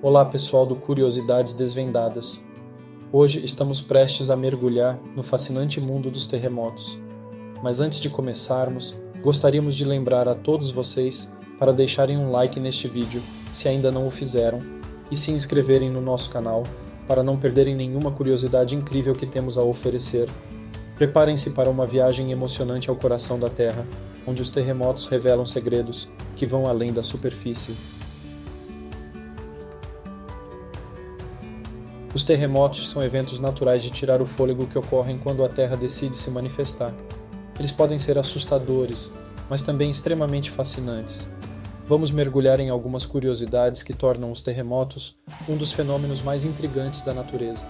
Olá pessoal do Curiosidades Desvendadas. Hoje estamos prestes a mergulhar no fascinante mundo dos terremotos. Mas antes de começarmos, gostaríamos de lembrar a todos vocês para deixarem um like neste vídeo, se ainda não o fizeram, e se inscreverem no nosso canal para não perderem nenhuma curiosidade incrível que temos a oferecer. Preparem-se para uma viagem emocionante ao coração da Terra, onde os terremotos revelam segredos que vão além da superfície. Os terremotos são eventos naturais de tirar o fôlego que ocorrem quando a Terra decide se manifestar. Eles podem ser assustadores, mas também extremamente fascinantes. Vamos mergulhar em algumas curiosidades que tornam os terremotos um dos fenômenos mais intrigantes da natureza.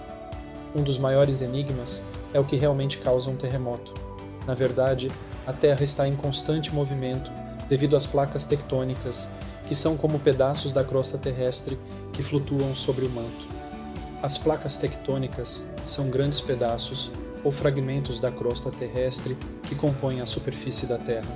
Um dos maiores enigmas é o que realmente causa um terremoto. Na verdade, a Terra está em constante movimento devido às placas tectônicas, que são como pedaços da crosta terrestre que flutuam sobre o manto. As placas tectônicas são grandes pedaços ou fragmentos da crosta terrestre que compõem a superfície da Terra.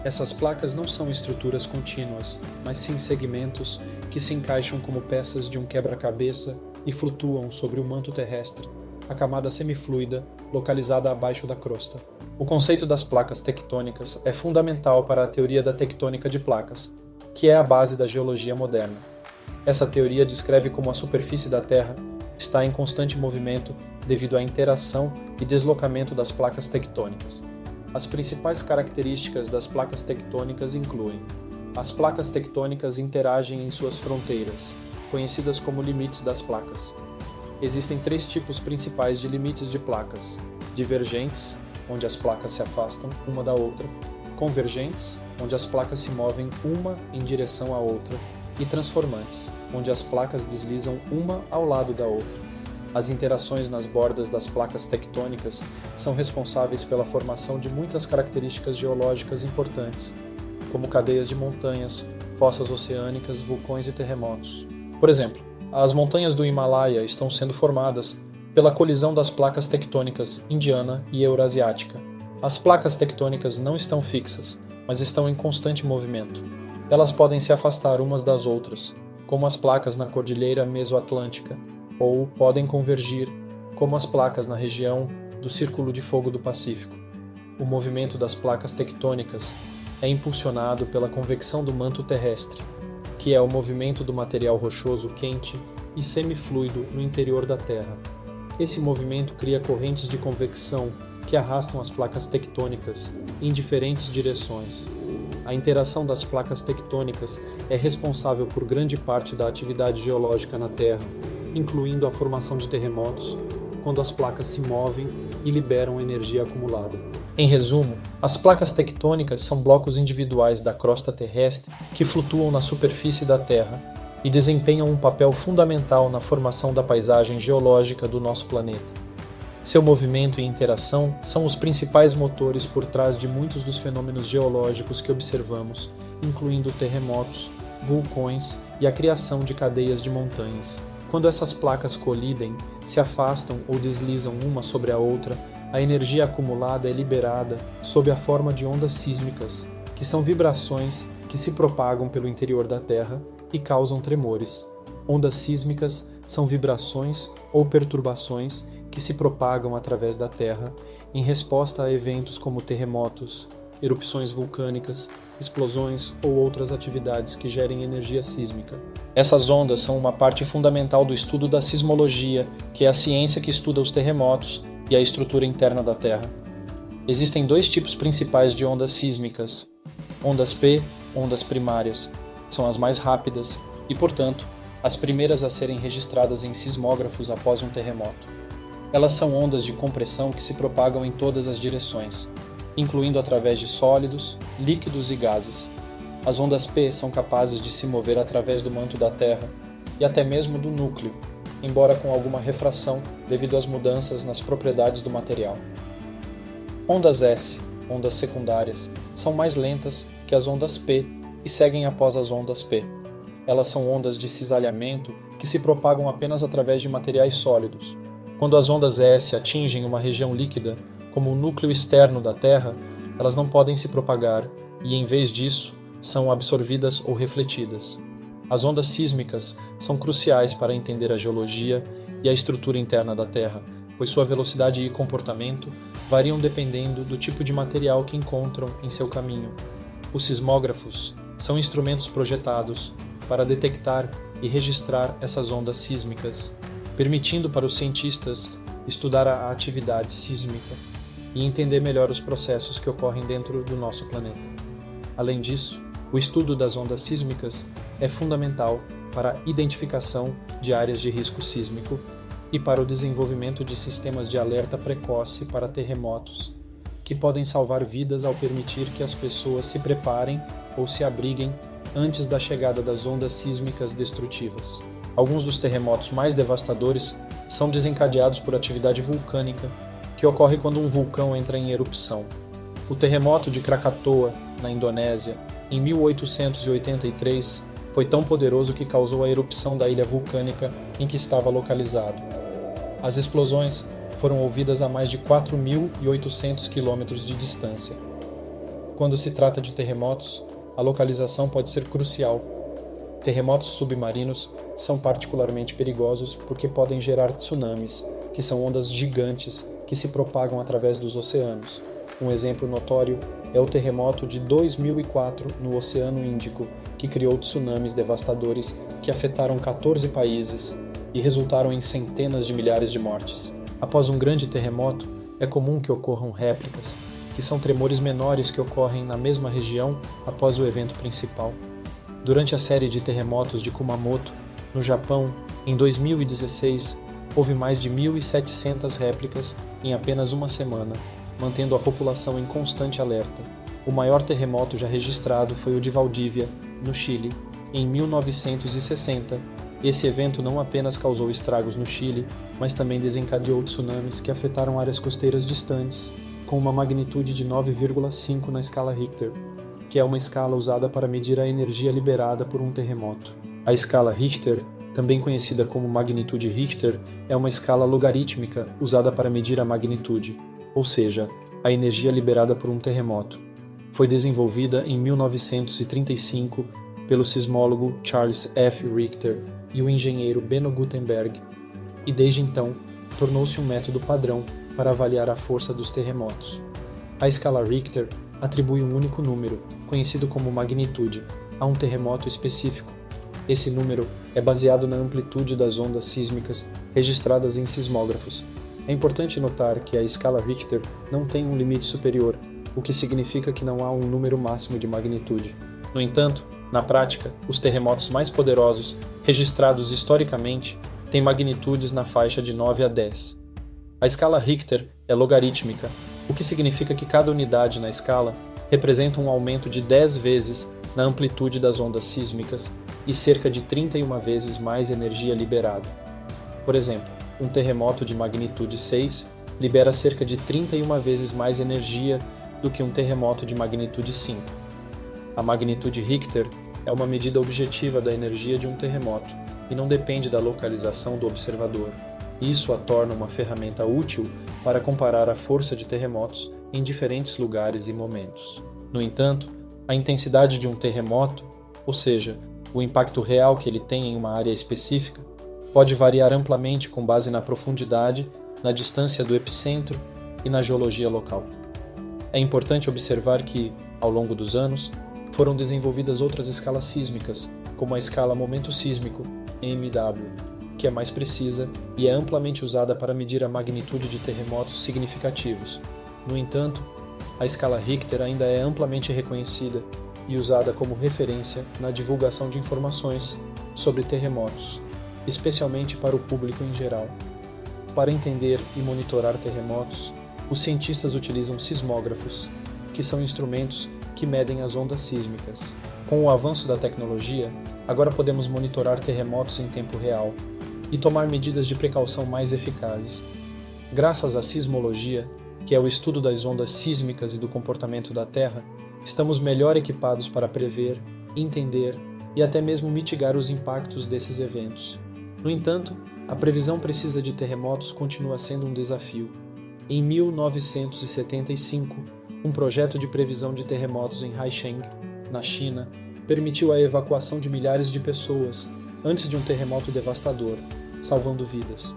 Essas placas não são estruturas contínuas, mas sim segmentos que se encaixam como peças de um quebra-cabeça e flutuam sobre o manto terrestre, a camada semifluida localizada abaixo da crosta. O conceito das placas tectônicas é fundamental para a teoria da tectônica de placas, que é a base da geologia moderna. Essa teoria descreve como a superfície da Terra está em constante movimento devido à interação e deslocamento das placas tectônicas. As principais características das placas tectônicas incluem: as placas tectônicas interagem em suas fronteiras, conhecidas como limites das placas. Existem três tipos principais de limites de placas: divergentes, onde as placas se afastam uma da outra; convergentes, onde as placas se movem uma em direção à outra; e transformantes, onde as placas deslizam uma ao lado da outra. As interações nas bordas das placas tectônicas são responsáveis pela formação de muitas características geológicas importantes, como cadeias de montanhas, fossas oceânicas, vulcões e terremotos. Por exemplo, as montanhas do Himalaia estão sendo formadas pela colisão das placas tectônicas indiana e eurasiática. As placas tectônicas não estão fixas, mas estão em constante movimento. Elas podem se afastar umas das outras, como as placas na Cordilheira Mesoatlântica, ou podem convergir, como as placas na região do Círculo de Fogo do Pacífico. O movimento das placas tectônicas é impulsionado pela convecção do manto terrestre, que é o movimento do material rochoso quente e semifluido no interior da Terra. Esse movimento cria correntes de convecção que arrastam as placas tectônicas em diferentes direções. A interação das placas tectônicas é responsável por grande parte da atividade geológica na Terra, incluindo a formação de terremotos, quando as placas se movem e liberam energia acumulada. Em resumo, as placas tectônicas são blocos individuais da crosta terrestre que flutuam na superfície da Terra e desempenham um papel fundamental na formação da paisagem geológica do nosso planeta. Seu movimento e interação são os principais motores por trás de muitos dos fenômenos geológicos que observamos, incluindo terremotos, vulcões e a criação de cadeias de montanhas. Quando essas placas colidem, se afastam ou deslizam uma sobre a outra, a energia acumulada é liberada sob a forma de ondas sísmicas, que são vibrações que se propagam pelo interior da Terra e causam tremores. Ondas sísmicas são vibrações ou perturbações que se propagam através da Terra em resposta a eventos como terremotos, erupções vulcânicas, explosões ou outras atividades que gerem energia sísmica. Essas ondas são uma parte fundamental do estudo da sismologia, que é a ciência que estuda os terremotos e a estrutura interna da Terra. Existem dois tipos principais de ondas sísmicas: ondas P, ondas primárias. São as mais rápidas e, portanto, as primeiras a serem registradas em sismógrafos após um terremoto. Elas são ondas de compressão que se propagam em todas as direções, incluindo através de sólidos, líquidos e gases. As ondas P são capazes de se mover através do manto da Terra e até mesmo do núcleo, embora com alguma refração devido às mudanças nas propriedades do material. Ondas S, ondas secundárias, são mais lentas que as ondas P e seguem após as ondas P. Elas são ondas de cisalhamento que se propagam apenas através de materiais sólidos. Quando as ondas S atingem uma região líquida, como o núcleo externo da Terra, elas não podem se propagar e, em vez disso, são absorvidas ou refletidas. As ondas sísmicas são cruciais para entender a geologia e a estrutura interna da Terra, pois sua velocidade e comportamento variam dependendo do tipo de material que encontram em seu caminho. Os sismógrafos são instrumentos projetados para detectar e registrar essas ondas sísmicas, permitindo para os cientistas estudar a atividade sísmica e entender melhor os processos que ocorrem dentro do nosso planeta. Além disso, o estudo das ondas sísmicas é fundamental para a identificação de áreas de risco sísmico e para o desenvolvimento de sistemas de alerta precoce para terremotos, que podem salvar vidas ao permitir que as pessoas se preparem ou se abriguem antes da chegada das ondas sísmicas destrutivas. Alguns dos terremotos mais devastadores são desencadeados por atividade vulcânica, que ocorre quando um vulcão entra em erupção. O terremoto de Krakatoa, na Indonésia, em 1883, foi tão poderoso que causou a erupção da ilha vulcânica em que estava localizado. As explosões foram ouvidas a mais de 4.800 quilômetros de distância. Quando se trata de terremotos, a localização pode ser crucial. Terremotos submarinos são particularmente perigosos porque podem gerar tsunamis, que são ondas gigantes que se propagam através dos oceanos. Um exemplo notório é o terremoto de 2004 no Oceano Índico, que criou tsunamis devastadores que afetaram 14 países e resultaram em centenas de milhares de mortes. Após um grande terremoto, é comum que ocorram réplicas, que são tremores menores que ocorrem na mesma região após o evento principal. Durante a série de terremotos de Kumamoto, no Japão, em 2016, houve mais de 1.700 réplicas em apenas uma semana, mantendo a população em constante alerta. O maior terremoto já registrado foi o de Valdívia, no Chile, em 1960. Esse evento não apenas causou estragos no Chile, mas também desencadeou tsunamis que afetaram áreas costeiras distantes, com uma magnitude de 9,5 na escala Richter, que é uma escala usada para medir a energia liberada por um terremoto. A escala Richter, também conhecida como magnitude Richter, é uma escala logarítmica usada para medir a magnitude, ou seja, a energia liberada por um terremoto. Foi desenvolvida em 1935 pelo sismólogo Charles F. Richter e o engenheiro Benno Gutenberg, e desde então tornou-se um método padrão para avaliar a força dos terremotos. A escala Richter atribui um único número, conhecido como magnitude, a um terremoto específico. Esse número é baseado na amplitude das ondas sísmicas registradas em sismógrafos. É importante notar que a escala Richter não tem um limite superior, o que significa que não há um número máximo de magnitude. No entanto, na prática, os terremotos mais poderosos, registrados historicamente, têm magnitudes na faixa de 9 a 10. A escala Richter é logarítmica, o que significa que cada unidade na escala representa um aumento de 10 vezes na amplitude das ondas sísmicas e cerca de 31 vezes mais energia liberada. Por exemplo, um terremoto de magnitude 6 libera cerca de 31 vezes mais energia do que um terremoto de magnitude 5. A magnitude Richter é uma medida objetiva da energia de um terremoto e não depende da localização do observador. Isso a torna uma ferramenta útil para comparar a força de terremotos em diferentes lugares e momentos. No entanto, a intensidade de um terremoto, ou seja, o impacto real que ele tem em uma área específica, pode variar amplamente com base na profundidade, na distância do epicentro e na geologia local. É importante observar que, ao longo dos anos, foram desenvolvidas outras escalas sísmicas, como a escala momento sísmico, MW, que é mais precisa e é amplamente usada para medir a magnitude de terremotos significativos. No entanto, a escala Richter ainda é amplamente reconhecida e usada como referência na divulgação de informações sobre terremotos, especialmente para o público em geral. Para entender e monitorar terremotos, os cientistas utilizam sismógrafos, que são instrumentos que medem as ondas sísmicas. Com o avanço da tecnologia, agora podemos monitorar terremotos em tempo real e tomar medidas de precaução mais eficazes. Graças à sismologia, que é o estudo das ondas sísmicas e do comportamento da Terra, estamos melhor equipados para prever, entender e até mesmo mitigar os impactos desses eventos. No entanto, a previsão precisa de terremotos continua sendo um desafio. Em 1975, um projeto de previsão de terremotos em Haisheng, na China, permitiu a evacuação de milhares de pessoas antes de um terremoto devastador, salvando vidas.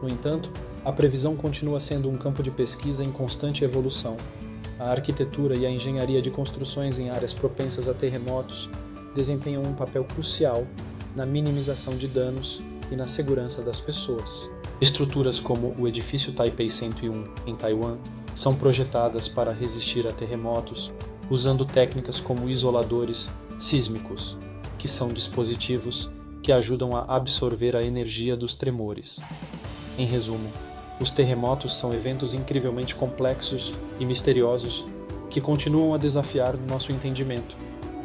No entanto, a previsão continua sendo um campo de pesquisa em constante evolução. A arquitetura e a engenharia de construções em áreas propensas a terremotos desempenham um papel crucial na minimização de danos e na segurança das pessoas. Estruturas como o edifício Taipei 101, em Taiwan, são projetadas para resistir a terremotos, usando técnicas como isoladores sísmicos, que são dispositivos que ajudam a absorver a energia dos tremores. Em resumo, os terremotos são eventos incrivelmente complexos e misteriosos que continuam a desafiar nosso entendimento.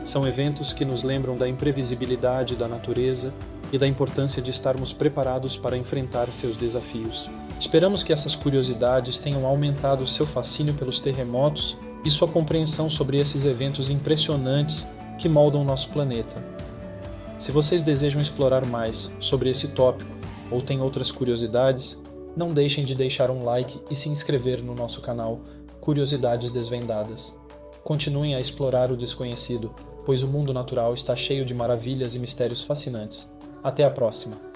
São eventos que nos lembram da imprevisibilidade da natureza e da importância de estarmos preparados para enfrentar seus desafios. Esperamos que essas curiosidades tenham aumentado seu fascínio pelos terremotos e sua compreensão sobre esses eventos impressionantes que moldam nosso planeta. Se vocês desejam explorar mais sobre esse tópico ou têm outras curiosidades, não deixem de deixar um like e se inscrever no nosso canal Curiosidades Desvendadas. Continuem a explorar o desconhecido, pois o mundo natural está cheio de maravilhas e mistérios fascinantes. Até a próxima!